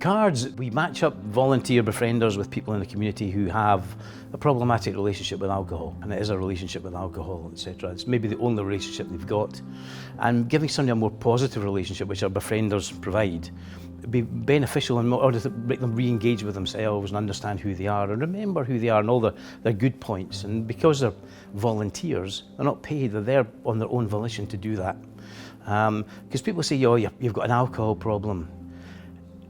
Cards, we match up volunteer befrienders with people in the community who have a problematic relationship with alcohol, and it is a relationship with alcohol, etc. It's maybe the only relationship they've got. And giving somebody a more positive relationship, which our befrienders provide, would be beneficial in order to make them re-engage with themselves and understand who they are and remember who they are and all their good points. And because they're volunteers, they're not paid, they're there on their own volition to do that. Because people say, oh, you've got an alcohol problem.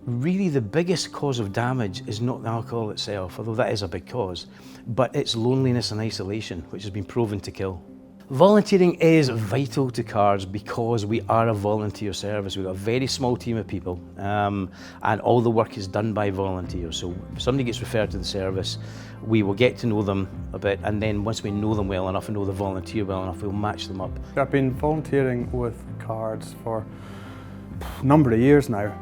Really, the biggest cause of damage is not the alcohol itself, although that is a big cause, but it's loneliness and isolation, which has been proven to kill. Volunteering is vital to Cards because we are a volunteer service. We've got a very small team of people, and all the work is done by volunteers. So if somebody gets referred to the service, we will get to know them a bit, and then once we know them well enough and know the volunteer well enough, we'll match them up. I've been volunteering with Cards for a number of years now,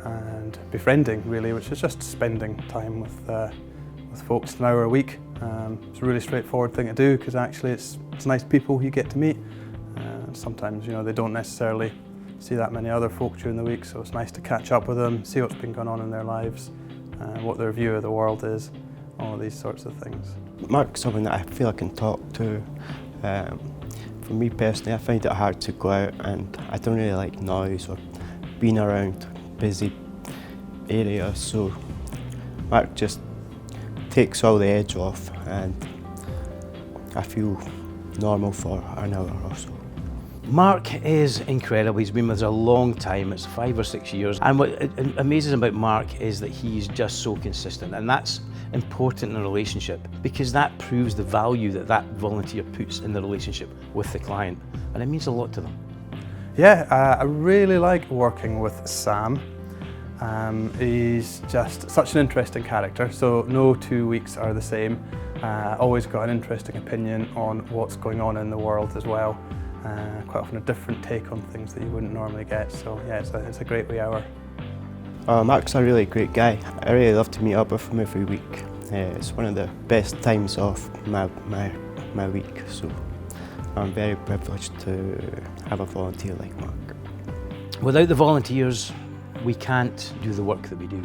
and befriending really, which is just spending time with folks an hour a week. It's a really straightforward thing to do because actually it's nice people you get to meet. Sometimes they don't necessarily see that many other folk during the week, so it's nice to catch up with them, see what's been going on in their lives, what their view of the world is, all of these sorts of things. Mark's someone that I feel I can talk to. For me personally, I find it hard to go out, and I don't really like noise or being around busy areas, so Mark just takes all the edge off and I feel normal for an hour or so. Mark is incredible. He's been with us a long time. It's 5 or 6 years. And what amazes about Mark is that he's just so consistent, and that's important in a relationship because that proves the value that that volunteer puts in the relationship with the client, and it means a lot to them. Yeah, I really like working with Sam. He's just such an interesting character, so no 2 weeks are the same. Always got an interesting opinion on what's going on in the world as well. Quite often a different take on things that you wouldn't normally get, so yeah, it's a great wee hour. Mark's a really great guy. I really love to meet up with him every week. It's one of the best times of my week, so I'm very privileged to have a volunteer like Mark. Without the volunteers, we can't do the work that we do.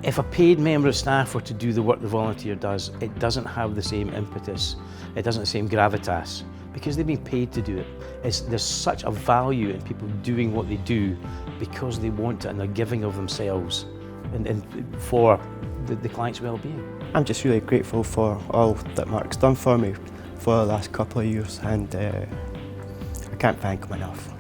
If a paid member of staff were to do the work the volunteer does, it doesn't have the same impetus, it doesn't have the same gravitas, because they've been paid to do it. There's such a value in people doing what they do because they want it and they're giving of themselves and for the client's well-being. I'm just really grateful for all that Mark's done for me for the last couple of years, and I can't thank him enough.